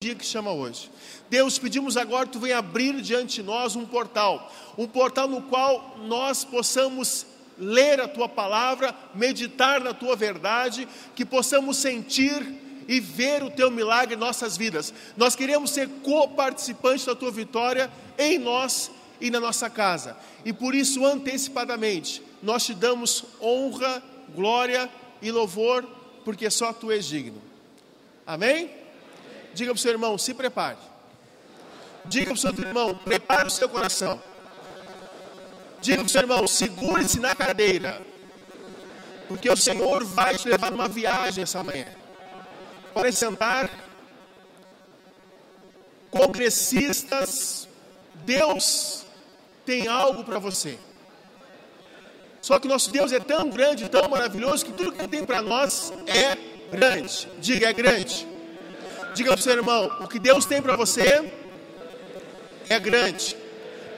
dia que chama hoje. Deus, pedimos agora que Tu venha abrir diante de nós um portal no qual nós possamos ler a Tua palavra, meditar na Tua verdade, que possamos sentir e ver o Teu milagre em nossas vidas. Nós queremos ser co-participantes da Tua vitória em nós e na nossa casa, e por isso antecipadamente nós Te damos honra, glória e louvor, porque só Tu és digno. Amém? Diga para o seu irmão, se prepare. Diga para o seu irmão, prepare o seu coração. Diga para o seu irmão, segure-se na cadeira, porque o Senhor vai te levar numa viagem essa manhã. Podem sentar. Congressistas, Deus tem algo para você. Só que nosso Deus é tão grande, tão maravilhoso, que tudo que Ele tem para nós é grande. Diga, é grande. Diga para o seu irmão, o que Deus tem para você é grande,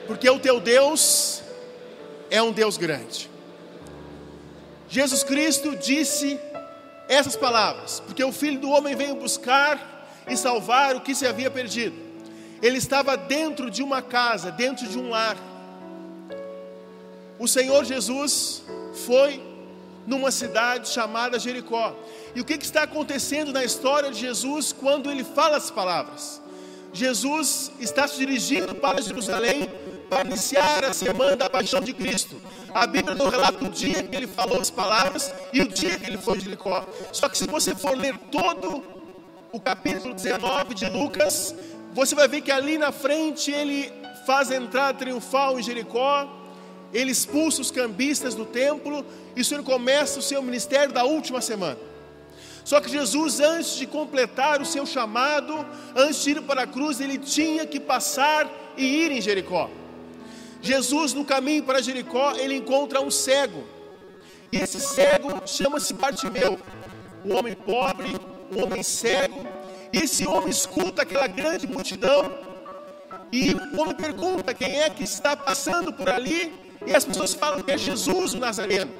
porque o teu Deus é um Deus grande. Jesus Cristo disse essas palavras, porque o Filho do Homem veio buscar e salvar o que se havia perdido. Ele estava dentro de uma casa, dentro de um lar. O Senhor Jesus foi numa cidade chamada Jericó. E o que está acontecendo na história de Jesus quando Ele fala as palavras? Jesus está se dirigindo para Jerusalém para iniciar a semana da paixão de Cristo. A Bíblia não relata o dia que Ele falou as palavras e o dia que Ele foi de Jericó. Só que se você for ler todo o capítulo 19 de Lucas, você vai ver que ali na frente Ele faz a entrada triunfal em Jericó, Ele expulsa os cambistas do templo, e o Senhor começa o seu ministério da última semana. Só que Jesus, antes de completar o seu chamado, antes de ir para a cruz, Ele tinha que passar e ir em Jericó. Jesus, no caminho para Jericó, Ele encontra um cego, e esse cego chama-se Bartimeu, um homem pobre, um homem cego. E esse homem escuta aquela grande multidão, e o homem pergunta quem é que está passando por ali, e as pessoas falam que é Jesus o Nazareno,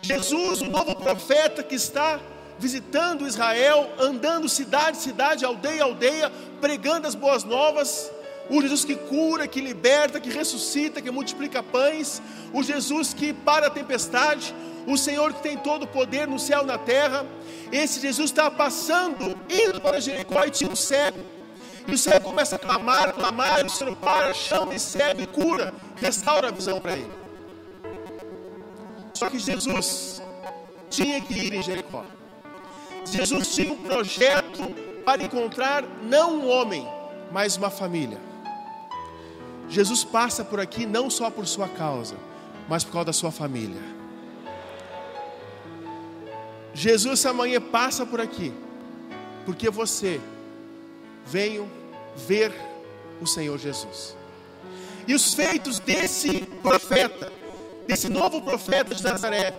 Jesus, o novo profeta que está visitando Israel, andando cidade a cidade, aldeia a aldeia, pregando as boas novas. O Jesus que cura, que liberta, que ressuscita, que multiplica pães. O Jesus que para a tempestade. O Senhor que tem todo o poder no céu e na terra. Esse Jesus estava passando, indo para Jericó, e tinha um cego. E o cego começa a clamar, e o Senhor para, chama esse cego e cura, restaura a visão para ele. Só que Jesus tinha que ir em Jericó. Jesus tinha um projeto para encontrar não um homem, mas uma família. Jesus passa por aqui não só por sua causa, mas por causa da sua família. Jesus essa manhã passa por aqui porque você veio ver o Senhor Jesus. E os feitos desse profeta, desse novo profeta de Nazaré,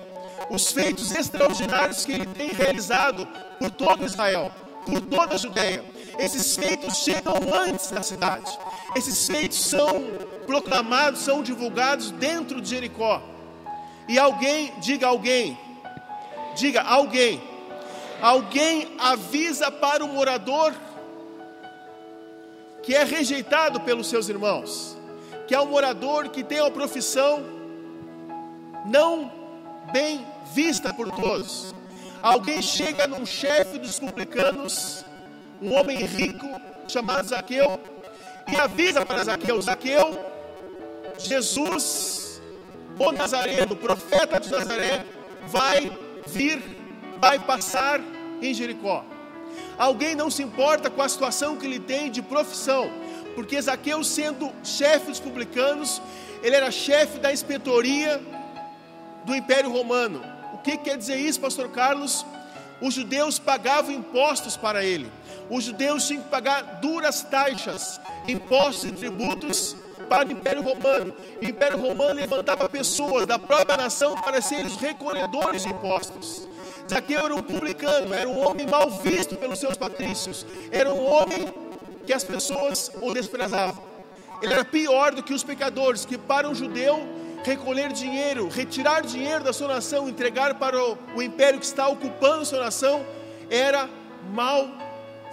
os feitos extraordinários que Ele tem realizado por todo Israel, por toda a Judeia, esses feitos chegam antes da cidade. Esses feitos são proclamados, são divulgados dentro de Jericó. E alguém avisa para o morador que é rejeitado pelos seus irmãos, que é um morador que tem uma profissão não bem vista por todos. Alguém chega num chefe dos publicanos, um homem rico chamado Zaqueu, e avisa para Zaqueu: Zaqueu, Jesus, o Nazareno, o profeta de Nazaré, vai passar em Jericó. Alguém não se importa com a situação que ele tem de profissão, porque Zaqueu, sendo chefe dos publicanos, ele era chefe da inspetoria do Império Romano. O que quer dizer isso, pastor Carlos? Os judeus pagavam impostos para ele. Os judeus tinham que pagar duras taxas, impostos e tributos para o Império Romano. O Império Romano levantava pessoas da própria nação para serem os recolhedores de impostos. Zaqueu era um publicano, era um homem mal visto pelos seus patrícios. Era um homem que as pessoas o desprezavam. Ele era pior do que os pecadores, que para um judeu recolher dinheiro, retirar dinheiro da sua nação, entregar para o império que está ocupando sua nação, era mal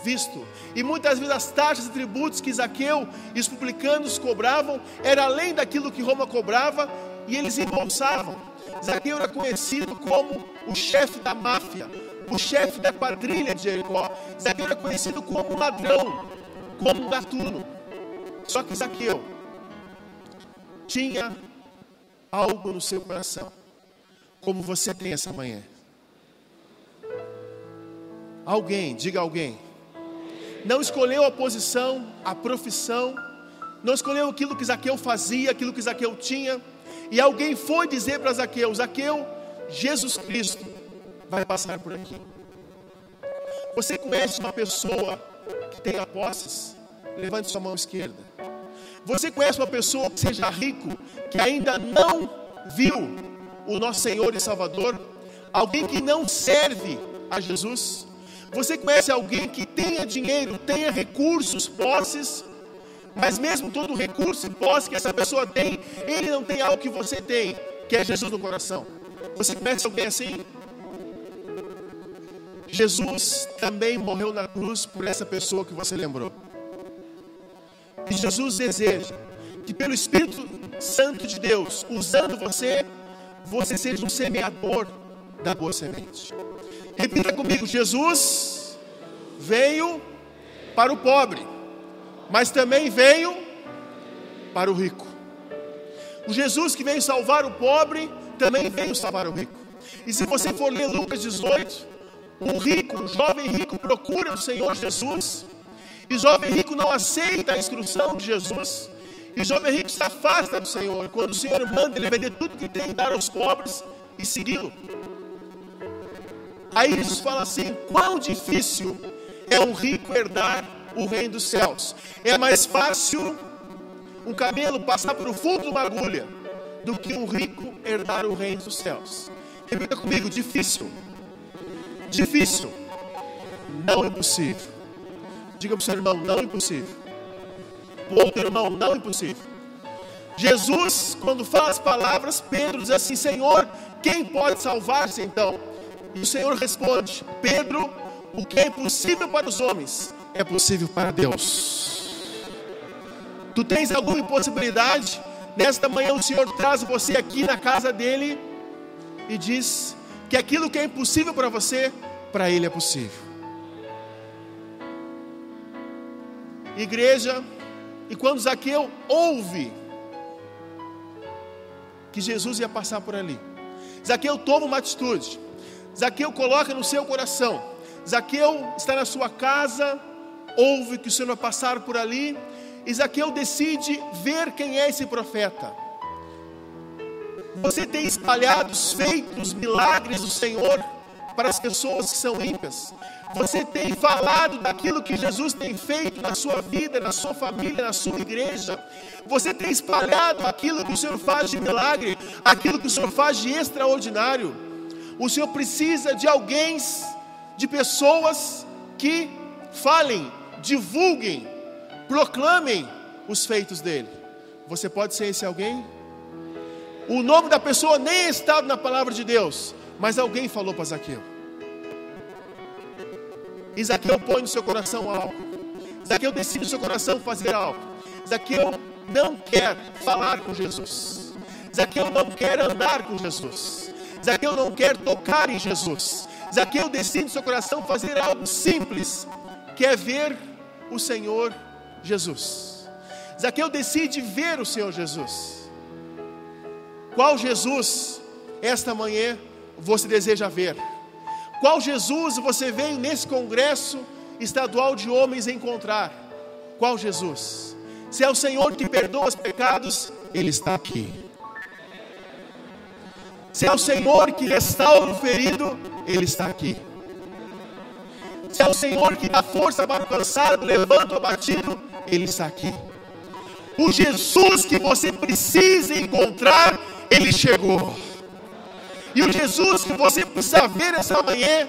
visto. E muitas vezes as taxas e tributos que Zaqueu e os publicanos cobravam era além daquilo que Roma cobrava, e eles embolsavam. Zaqueu era conhecido como o chefe da máfia, o chefe da quadrilha de Jericó. Zaqueu era conhecido como um ladrão, como um gatuno. Só que Zaqueu tinha algo no seu coração, como você tem essa manhã. Alguém, diga alguém, não escolheu a posição, a profissão, não escolheu aquilo que Zaqueu fazia, aquilo que Zaqueu tinha, e alguém foi dizer para Zaqueu: Zaqueu, Jesus Cristo vai passar por aqui. Você conhece uma pessoa que tenha posses? Levante sua mão esquerda. Você conhece uma pessoa que seja rico, que ainda não viu o nosso Senhor e Salvador? Alguém que não serve a Jesus? Você conhece alguém que tenha dinheiro, tenha recursos, posses, mas mesmo todo o recurso e posse que essa pessoa tem, ele não tem algo que você tem, que é Jesus no coração? Você conhece alguém assim? Jesus também morreu na cruz por essa pessoa que você lembrou. E Jesus deseja que pelo Espírito Santo de Deus, usando você, você seja um semeador da boa semente. Repita comigo: Jesus veio para o pobre, mas também veio para o rico. O Jesus que veio salvar o pobre, também veio salvar o rico. E se você for ler Lucas 18, um rico, um jovem rico procura o Senhor Jesus, e o jovem rico não aceita a instrução de Jesus, e o jovem rico se afasta do Senhor, quando o Senhor manda ele vender tudo que tem, dar aos pobres e segui-lo. Aí Jesus fala assim: quão difícil é um rico herdar o reino dos céus. É mais fácil um camelo passar por o fundo de uma agulha do que um rico herdar o reino dos céus. Repita comigo: difícil. Difícil. Não é impossível. Diga para o seu irmão: não é impossível. O outro irmão: não é impossível. Jesus, quando fala as palavras, Pedro diz assim: Senhor, quem pode salvar-se então? E o Senhor responde: Pedro, o que é impossível para os homens é possível para Deus. Tu tens alguma impossibilidade? Nesta manhã o Senhor traz você aqui na casa dele e diz que aquilo que é impossível para você, para ele é possível. Igreja, e quando Zaqueu ouve que Jesus ia passar por ali, Zaqueu toma uma atitude. Zaqueu coloca no seu coração. Zaqueu está na sua casa, ouve que o Senhor vai passar por ali, e Zaqueu decide ver quem é esse profeta. Você tem espalhado os feitos, milagres do Senhor para as pessoas que são ímpias. Você tem falado daquilo que Jesus tem feito na sua vida, na sua família, na sua igreja. Você tem espalhado aquilo que o Senhor faz de milagre, aquilo que o Senhor faz de extraordinário. O Senhor precisa de alguém, de pessoas que falem, divulguem, proclamem os feitos dele. Você pode ser esse alguém? O nome da pessoa nem é estado na palavra de Deus, mas alguém falou para Zaqueu. E Zaqueu põe no seu coração algo. Zaqueu decide no seu coração fazer algo. Zaqueu não quer falar com Jesus. Zaqueu não quer andar com Jesus. Zaqueu não quer tocar em Jesus. Zaqueu decide no seu coração fazer algo simples, que é ver o Senhor Jesus. Zaqueu decide ver o Senhor Jesus. Qual Jesus esta manhã você deseja ver? Qual Jesus você veio nesse congresso estadual de homens encontrar? Qual Jesus? Se é o Senhor que perdoa os pecados, Ele está aqui. Se é o Senhor que restaura o ferido, Ele está aqui. Se é o Senhor que dá força para o cansado, levanta o abatido, Ele está aqui. O Jesus que você precisa encontrar, Ele chegou. E o Jesus que você precisa ver essa manhã,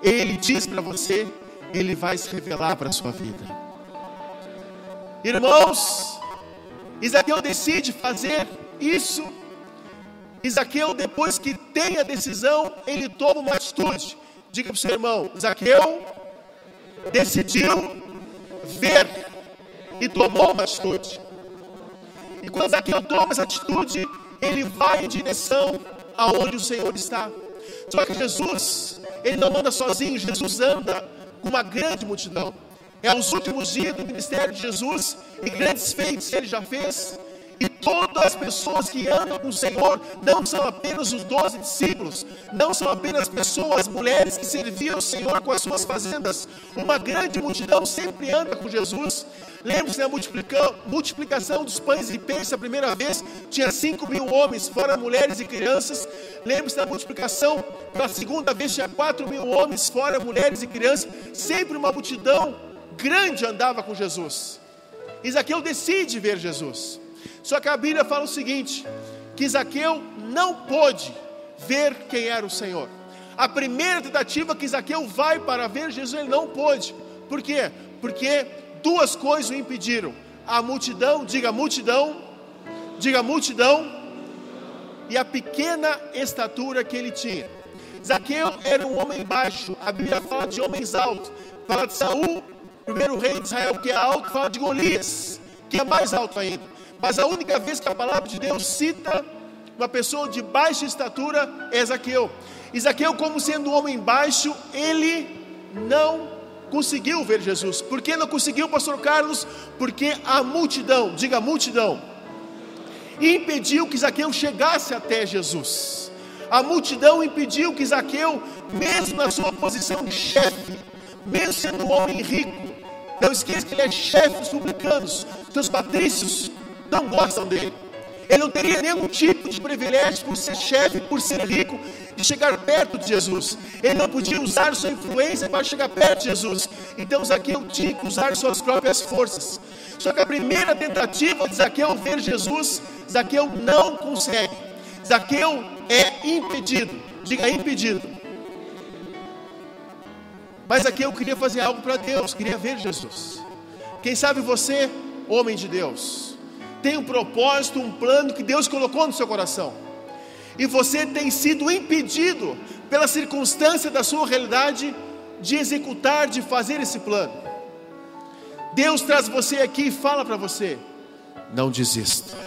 Ele diz para você, Ele vai se revelar para a sua vida. Irmãos, Zaqueu decide fazer isso. Zaqueu, depois que tem a decisão, ele toma uma atitude. Diga para o seu irmão: Zaqueu decidiu ver e tomou uma atitude. E quando Zaqueu toma essa atitude, ele vai em direção aonde o Senhor está. Só que Jesus, ele não anda sozinho, Jesus anda com uma grande multidão. É os últimos dias do ministério de Jesus, e grandes feitos ele já fez. E todas as pessoas que andam com o Senhor não são apenas os 12 discípulos, não são apenas pessoas, mulheres que serviam o Senhor com as suas fazendas. Uma grande multidão sempre anda com Jesus. Lembre-se da multiplicação dos pães e peixes a primeira vez, tinha 5.000 homens, fora mulheres e crianças. Lembre-se da multiplicação pela segunda vez, tinha 4.000 homens, fora mulheres e crianças. Sempre uma multidão grande andava com Jesus. E Zaqueu decide ver Jesus. Só que a Bíblia fala o seguinte, que Zaqueu não pôde ver quem era o Senhor. A primeira tentativa que Zaqueu vai para ver Jesus, ele não pôde. Por quê? Porque duas coisas o impediram. A multidão, diga multidão, e a pequena estatura que ele tinha. Zaqueu era um homem baixo, a Bíblia fala de homens altos. Fala de Saul, primeiro rei de Israel, que é alto, fala de Golias, que é mais alto ainda. Mas a única vez que a palavra de Deus cita uma pessoa de baixa estatura é Zaqueu. E Zaqueu, como sendo um homem baixo, ele não conseguiu ver Jesus. Por que não conseguiu, pastor Carlos? Porque a multidão, diga multidão, impediu que Zaqueu chegasse até Jesus. A multidão impediu que Zaqueu, mesmo na sua posição de chefe, mesmo sendo um homem rico, não esqueça que ele é chefe dos publicanos, dos patrícios não gostam dele. Ele não teria nenhum tipo de privilégio por ser chefe, por ser rico, de chegar perto de Jesus. Ele não podia usar sua influência para chegar perto de Jesus. Então Zaqueu tinha que usar suas próprias forças. Só que a primeira tentativa de Zaqueu ver Jesus, Zaqueu não consegue. Zaqueu é impedido. Diga impedido. Mas Zaqueu queria fazer algo para Deus, queria ver Jesus. Quem sabe você, homem de Deus, tem um propósito, um plano que Deus colocou no seu coração, e você tem sido impedido pela circunstância da sua realidade de executar, de fazer esse plano. Deus traz você aqui e fala para você: não desista.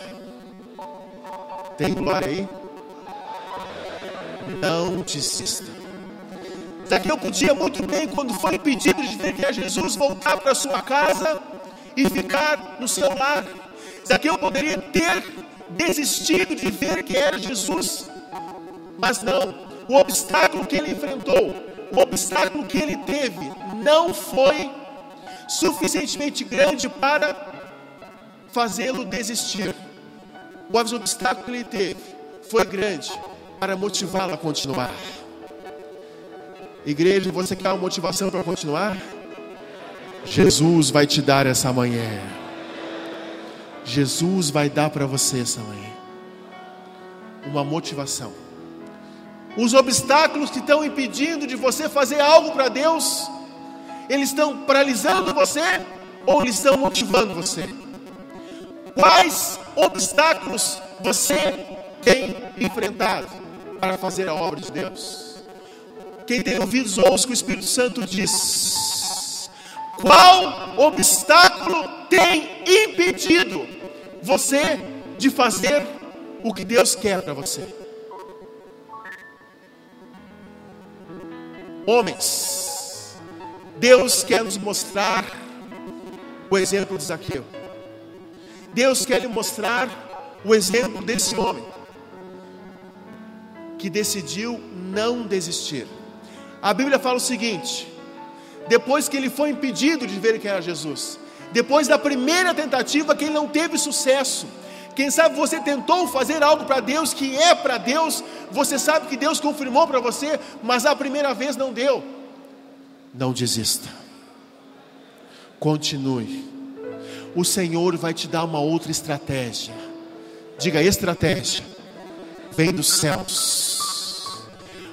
Tem glória aí? Não desista. Zaqueu podia muito bem, quando foi impedido de ver que é Jesus, voltar para sua casa e ficar no seu lar. Zaqueu poderia ter desistido de ver que era Jesus, mas não. O obstáculo que ele enfrentou, o obstáculo que ele teve, não foi suficientemente grande para fazê-lo desistir. O obstáculo que ele teve foi grande para motivá-lo a continuar. Igreja, você quer uma motivação para continuar? Jesus vai te dar essa manhã. Jesus vai dar para você essa manhã uma motivação. Os obstáculos que estão impedindo de você fazer algo para Deus, eles estão paralisando você ou eles estão motivando você? Quais obstáculos você tem enfrentado para fazer a obra de Deus? Quem tem ouvidos, ouça o que o Espírito Santo diz. Qual obstáculo tem impedido você de fazer o que Deus quer para você? Homens, Deus quer nos mostrar o exemplo de Zaqueu. Deus quer lhe mostrar o exemplo desse homem que decidiu não desistir. A Bíblia fala o seguinte: depois que ele foi impedido de ver quem era Jesus, depois da primeira tentativa que ele não teve sucesso, quem sabe você tentou fazer algo para Deus, que é para Deus, você sabe que Deus confirmou para você, mas a primeira vez não deu. Não desista, continue. O Senhor vai te dar uma outra estratégia. Diga estratégia. Vem dos céus.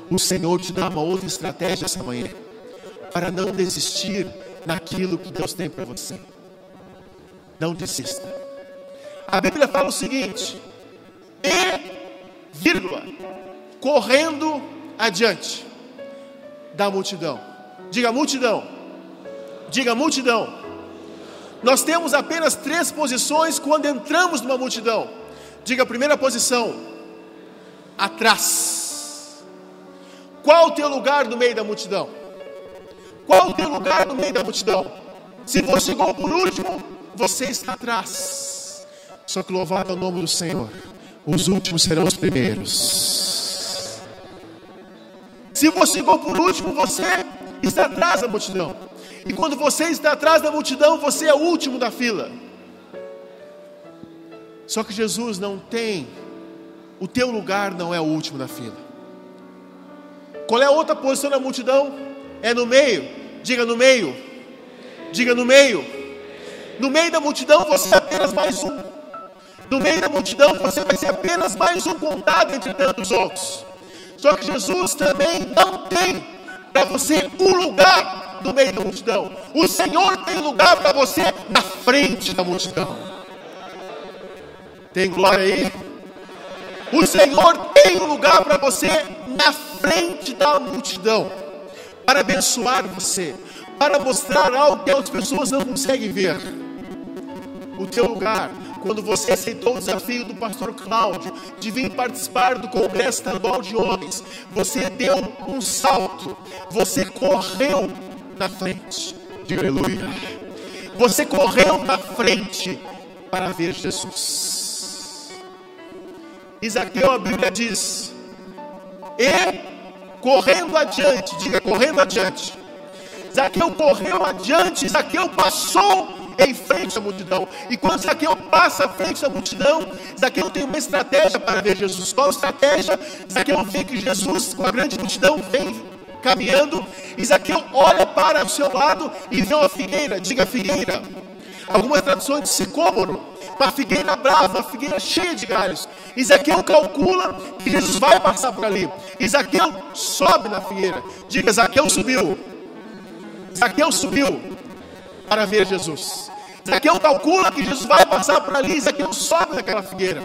O Senhor te dá uma outra estratégia essa manhã, para não desistir naquilo que Deus tem para você. Não desista. A Bíblia fala o seguinte: correndo adiante da multidão. Diga multidão. Diga multidão. Nós temos apenas 3 posições quando entramos numa multidão. Diga a primeira posição: atrás. Qual o teu lugar no meio da multidão? Qual o teu lugar no meio da multidão? Se você chegou por último, você está atrás. Só que louvado é o nome do Senhor, os últimos serão os primeiros. Se você chegou por último, você está atrás da multidão. E quando você está atrás da multidão, você é o último da fila. Só que Jesus não tem, o teu lugar não é o último da fila. Qual é a outra posição da multidão? É no meio. Diga no meio. Diga no meio. No meio da multidão você é apenas mais um. No meio da multidão você vai ser apenas mais um contado entre tantos outros. Só que Jesus também não tem para você um lugar no meio da multidão. O Senhor tem lugar para você na frente da multidão. Tem glória aí? O Senhor tem um lugar para você na frente da multidão, para abençoar você, para mostrar algo que as pessoas não conseguem ver. O teu lugar, quando você aceitou o desafio do pastor Cláudio de vir participar do Congresso Estadual de Homens, você deu um salto, você correu na frente. Diga aleluia. Você correu na frente para ver Jesus. Zaqueu, a Bíblia diz, e correndo adiante, diga correndo adiante. Zaqueu correu adiante, Zaqueu passou em frente à multidão. E quando Zaqueu passa à frente da multidão, Zaqueu tem uma estratégia para ver Jesus. Qual estratégia? Zaqueu vê que Jesus, com a grande multidão, vem caminhando, e Zaqueu olha para o seu lado e vê uma figueira. Diga figueira. Algumas traduções de sicômoro, uma figueira brava, uma figueira cheia de galhos. E Zaqueu calcula que Jesus vai passar por ali. E Zaqueu sobe na figueira. Diga, Zaqueu subiu. Zaqueu subiu para ver Jesus. Zaqueu calcula que Jesus vai passar por ali. E Zaqueu sobe naquela figueira.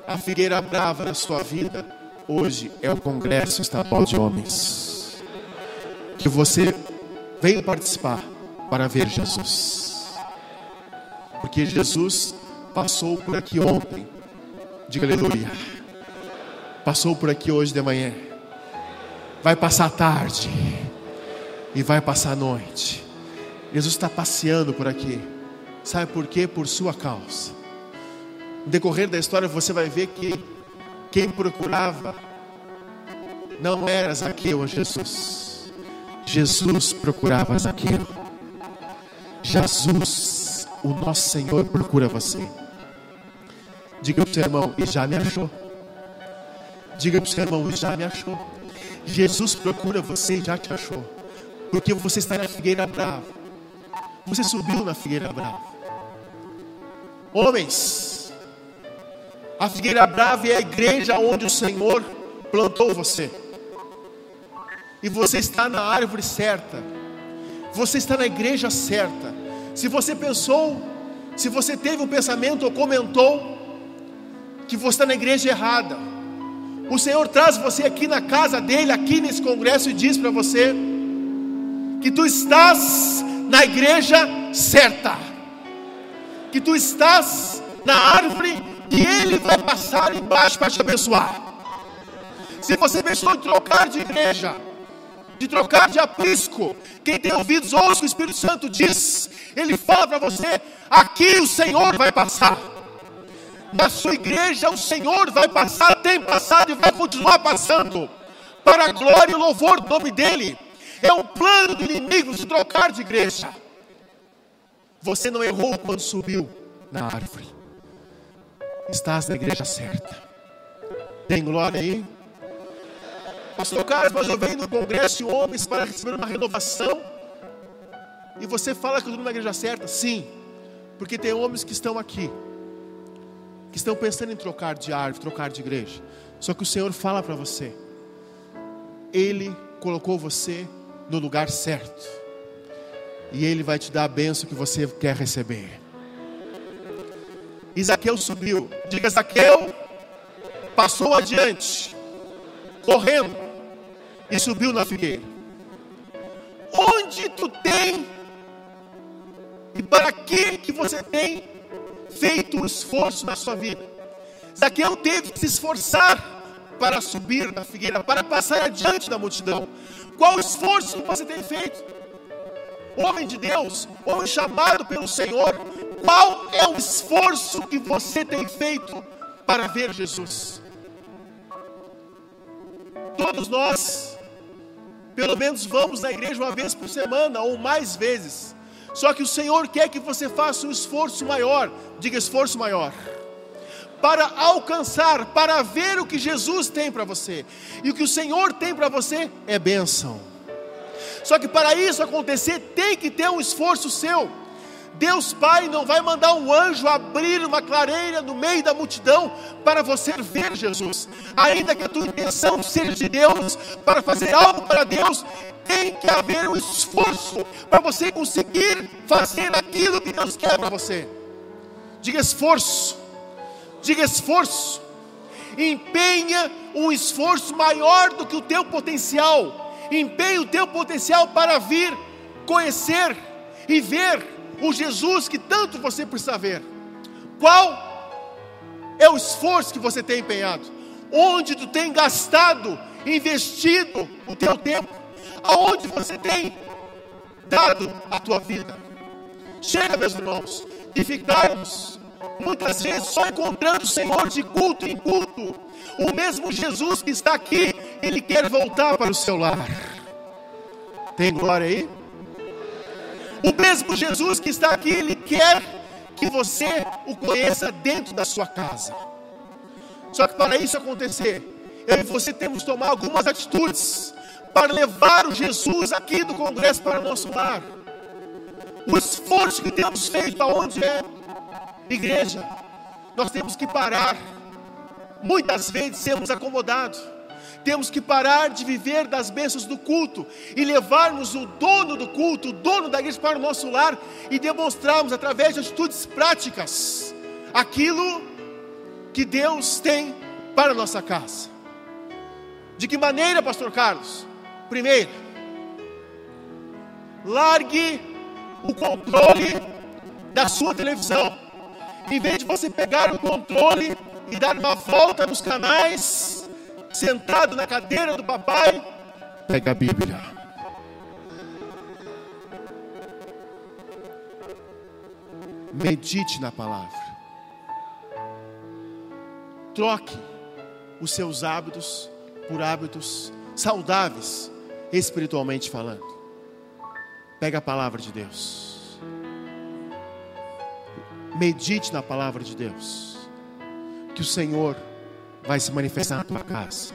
A figueira brava da sua vida hoje é o Congresso Estadual de Homens, que você veio participar para ver Jesus. Porque Jesus passou por aqui ontem. Diga aleluia. Passou por aqui hoje de manhã. Vai passar tarde. E vai passar à noite. Jesus está passeando por aqui. Sabe por quê? Por sua causa. No decorrer da história você vai ver que quem procurava não era Zaqueu, Jesus. Jesus procurava Zaqueu. Jesus, o nosso Senhor, procura você. Diga para o seu irmão, e já me achou. Diga para o seu irmão, e já me achou. Jesus procura você e já te achou. Porque você está na figueira brava. Você subiu na figueira brava. Homens, a figueira brava é a igreja onde o Senhor plantou você. E você está na árvore certa. Você está na igreja certa. Se você pensou, se você teve um pensamento ou comentou que você está na igreja errada, o Senhor traz você aqui na casa dele, aqui nesse congresso, e diz para você que tu estás na igreja certa, que tu estás na árvore que ele vai passar embaixo para te abençoar. Se você pensou em trocar de igreja, de trocar de aprisco, quem tem ouvidos ouça o que o Espírito Santo diz. Ele fala para você, aqui o Senhor vai passar. Na sua igreja o Senhor vai passar, tem passado e vai continuar passando, para a glória e o louvor do nome dele. É um plano do inimigo de trocar de igreja. Você não errou quando subiu na árvore. Estás na igreja certa. Tem glória aí? Pastor Carlos, mas eu venho no congresso de homens para receber uma renovação. E você fala que eu estou na igreja certa? Sim, porque tem homens que estão aqui, que estão pensando em trocar de árvore, trocar de igreja. Só que o Senhor fala para você, Ele colocou você no lugar certo, e Ele vai te dar a bênção que você quer receber. E Zaqueu subiu. Diga, Zaqueu passou adiante, correndo, e subiu na figueira. onde tu tem e para que você tem feito um esforço na sua vida? Zaqueu teve que se esforçar para subir na figueira, para passar adiante da multidão. Qual esforço você tem feito? Homem de Deus, homem chamado pelo Senhor, qual é o esforço que você tem feito para ver Jesus? Todos nós, pelo menos vamos na igreja uma vez por semana ou mais vezes. Só que o Senhor quer que você faça um esforço maior, diga esforço maior, para alcançar, para ver o que Jesus tem para você. E o que o Senhor tem para você é bênção. Só que para isso acontecer, tem que ter um esforço seu. Deus Pai não vai mandar um anjo abrir uma clareira no meio da multidão para você ver Jesus. Ainda que a tua intenção seja de Deus, para fazer algo para Deus, tem que haver um esforço para você conseguir fazer aquilo que Deus quer para você. Diga esforço. Diga esforço. Empenha um esforço maior do que o teu potencial. Empenhe o teu potencial para vir, conhecer e ver o Jesus que tanto você precisa ver. Qual é o esforço que você tem empenhado? Onde tu tem gastado, investido o teu tempo? Aonde você tem dado a tua vida? Chega, meus irmãos, de ficarmos muitas vezes só encontrando o Senhor de culto em culto. O mesmo Jesus que está aqui, Ele quer voltar para o seu lar. Tem glória aí? O mesmo Jesus que está aqui, Ele quer que você o conheça dentro da sua casa. Só que para isso acontecer, eu e você temos que tomar algumas atitudes para levar o Jesus aqui do congresso para o nosso lar. O esforço que temos feito aonde é igreja, nós temos que parar. Muitas vezes sermos acomodados. Temos que parar de viver das bênçãos do culto e levarmos o dono do culto, o dono da igreja para o nosso lar e demonstrarmos através de atitudes práticas aquilo que Deus tem para a nossa casa. De que maneira, pastor Carlos? Primeiro, largue o controle da sua televisão. Em vez de você pegar o controle e dar uma volta nos canais, sentado na cadeira do papai, pega a Bíblia. Medite na palavra. Troque os seus hábitos por hábitos saudáveis, espiritualmente falando. Pega a palavra de Deus. Medite na palavra de Deus, que o Senhor vai se manifestar na tua casa.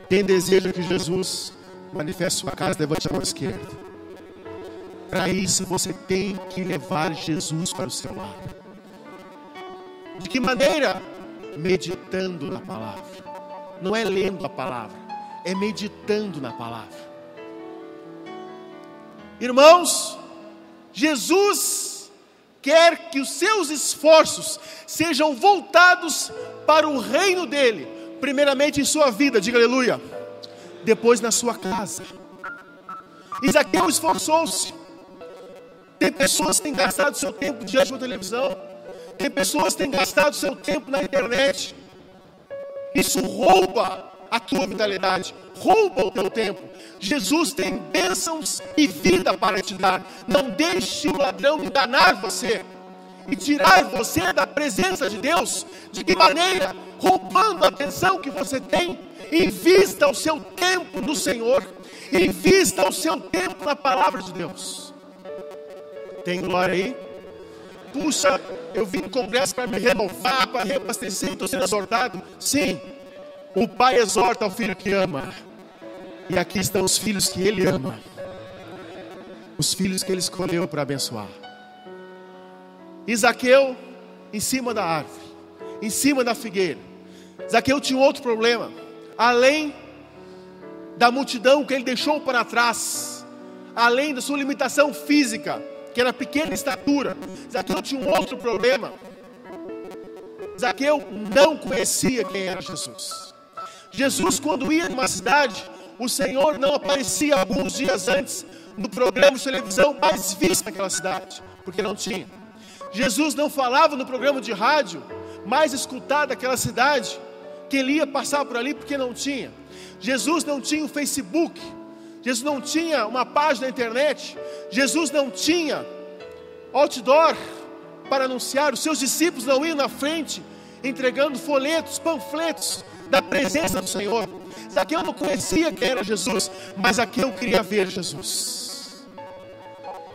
Tem desejo que Jesus manifeste sua casa? Levante a mão esquerda. Para isso você tem que levar Jesus para o seu lado. De que maneira? Meditando na palavra. Não é lendo a palavra, é meditando na palavra. Irmãos, Jesus quer que os seus esforços sejam voltados para o reino dele, primeiramente em sua vida, diga aleluia, depois na sua casa. Zaqueu esforçou-se. Tem pessoas que têm gastado seu tempo diante da televisão, tem pessoas que têm gastado seu tempo na internet. Isso rouba a tua vitalidade, rouba o teu tempo. Jesus tem bênçãos e vida para te dar. Não deixe o ladrão enganar você e tirar você da presença de Deus. De que maneira? Roubando a atenção que você tem. Invista o seu tempo no Senhor. Invista o seu tempo na palavra de Deus. Tem glória aí? Puxa, eu vim no congresso para me renovar, para reabastecer, estou sendo exortado. Sim, o pai exorta ao filho que ama. E aqui estão os filhos que ele ama. Os filhos que ele escolheu para abençoar. Zaqueu em cima da árvore, em cima da figueira. Zaqueu tinha outro problema. Além da multidão que ele deixou para trás, além da sua limitação física, que era pequena estatura, Zaqueu tinha um outro problema. Zaqueu não conhecia quem era Jesus. Jesus, quando ia numa cidade, o Senhor não aparecia alguns dias antes no programa de televisão mais visto naquela cidade, porque não tinha. Jesus não falava no programa de rádio mais escutado daquela cidade, que ele ia passar por ali, porque não tinha. Jesus não tinha o Facebook, Jesus não tinha uma página na internet, Jesus não tinha outdoor para anunciar, os seus discípulos não iam na frente, entregando folhetos, panfletos da presença do Senhor. Zaqueu não conhecia quem era Jesus, mas Zaqueu queria ver Jesus.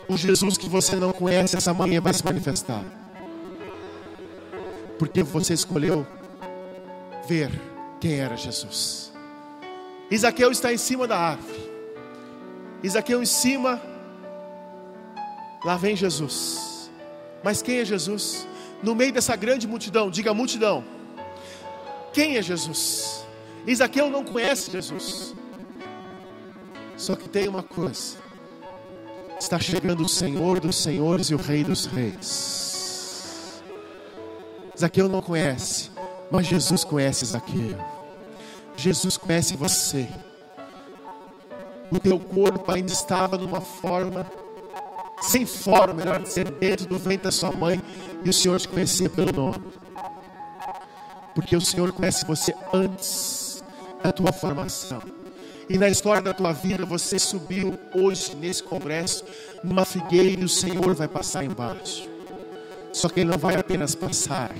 O Jesus que você não conhece, essa manhã vai se manifestar, porque você escolheu ver quem era Jesus. E Zaqueu está em cima da árvore, e Zaqueu em cima, lá vem Jesus. Mas quem é Jesus? No meio dessa grande multidão, diga multidão. Quem é Jesus? E Zaqueu não conhece Jesus. Só que tem uma coisa: está chegando o Senhor dos senhores e o Rei dos reis. Zaqueu não conhece, mas Jesus conhece Zaqueu. Jesus conhece você. O teu corpo ainda estava numa forma, sem forma, melhor dizer, dentro do ventre da sua mãe, e o Senhor te conhecia pelo nome, porque o Senhor conhece você antes da tua formação. E na história da tua vida, você subiu hoje nesse congresso numa figueira, e o Senhor vai passar embaixo. Só que Ele não vai apenas passar.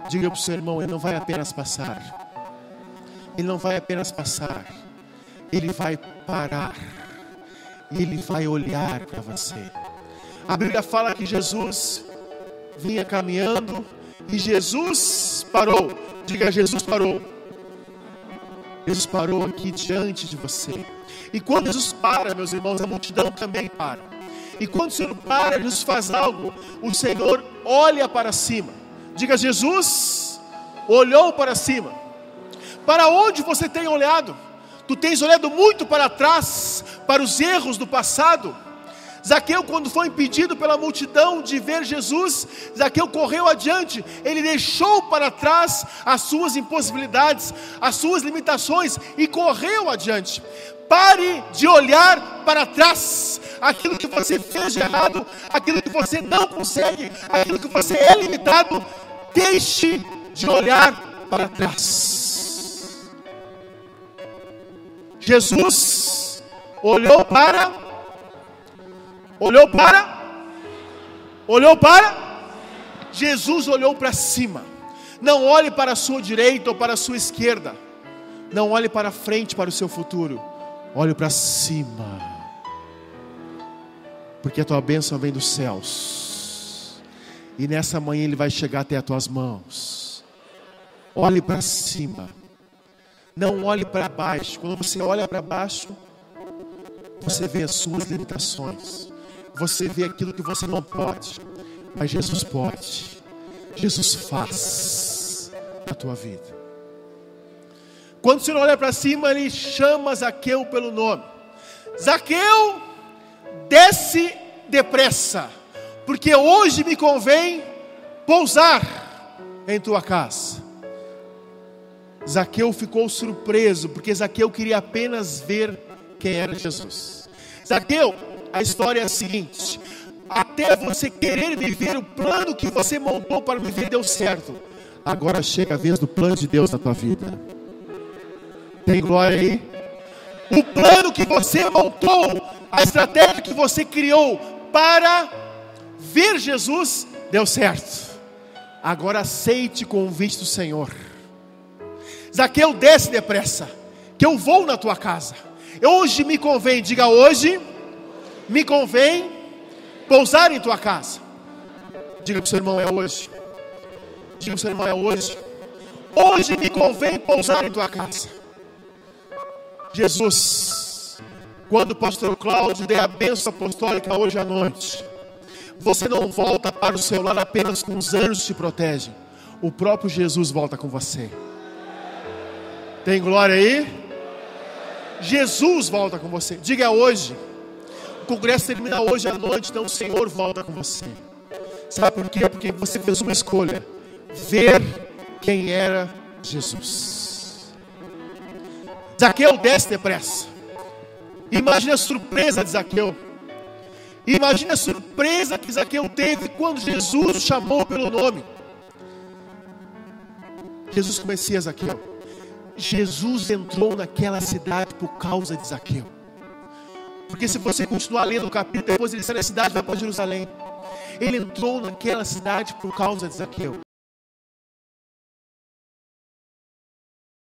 Diga para o seu irmão: Ele não vai apenas passar. Ele não vai apenas passar. Ele vai parar. E Ele vai olhar para você. A Bíblia fala que Jesus vinha caminhando e Jesus parou. Diga: Jesus parou. Jesus parou aqui diante de você. E quando Jesus para, meus irmãos, a multidão também para. E quando o Senhor para, Jesus faz algo, o Senhor olha para cima. Diga: Jesus olhou para cima. Para onde você tem olhado? Tu tens olhado muito para trás, para os erros do passado. Zaqueu, quando foi impedido pela multidão de ver Jesus, Zaqueu correu adiante. Ele deixou para trás as suas impossibilidades, as suas limitações, e correu adiante. Pare de olhar para trás, aquilo que você fez de errado, aquilo que você não consegue, aquilo que você é limitado. Deixe de olhar para trás. Jesus olhou para Jesus olhou para cima. Não olhe para a sua direita ou para a sua esquerda. Não olhe para frente, para o seu futuro. Olhe para cima, porque a tua bênção vem dos céus, e nessa manhã Ele vai chegar até as tuas mãos. Olhe para cima. Não olhe para baixo. Quando você olha para baixo, você vê as suas limitações, você vê aquilo que você não pode, mas Jesus pode. Jesus faz a tua vida. Quando o Senhor olha para cima, Ele chama Zaqueu pelo nome. Zaqueu, desce depressa, porque hoje me convém pousar em tua casa. Zaqueu ficou surpreso, porque Zaqueu queria apenas ver quem era Jesus. Zaqueu, a história é a seguinte: até você querer viver o plano que você montou para viver deu certo. Agora chega a vez do plano de Deus na tua vida. Tem glória aí? O plano que você montou, a estratégia que você criou para ver Jesus deu certo. Agora aceite o convite do Senhor. Zaqueu, desce depressa, que eu vou na tua casa. Hoje me convém, diga: hoje me convém pousar em tua casa. Diga para o seu irmão: é hoje. Diga para o seu irmão: é hoje. Hoje me convém pousar em tua casa. Jesus, quando o pastor Cláudio der a bênção apostólica hoje à noite, você não volta para o seu lar apenas com os anjos que te protegem. O próprio Jesus volta com você. Tem glória aí? Jesus volta com você. Diga: é hoje. O congresso termina hoje à noite, então o Senhor volta com você. Sabe por quê? Porque você fez uma escolha: ver quem era Jesus. Zaqueu, desce depressa. Imagina a surpresa de Zaqueu. Imagina a surpresa que Zaqueu teve quando Jesus o chamou pelo nome. Jesus conhecia Zaqueu. Jesus entrou naquela cidade por causa de Zaqueu. Porque se você continuar lendo o capítulo, depois ele sai da cidade e vai para Jerusalém. Ele entrou naquela cidade por causa de Zaqueu.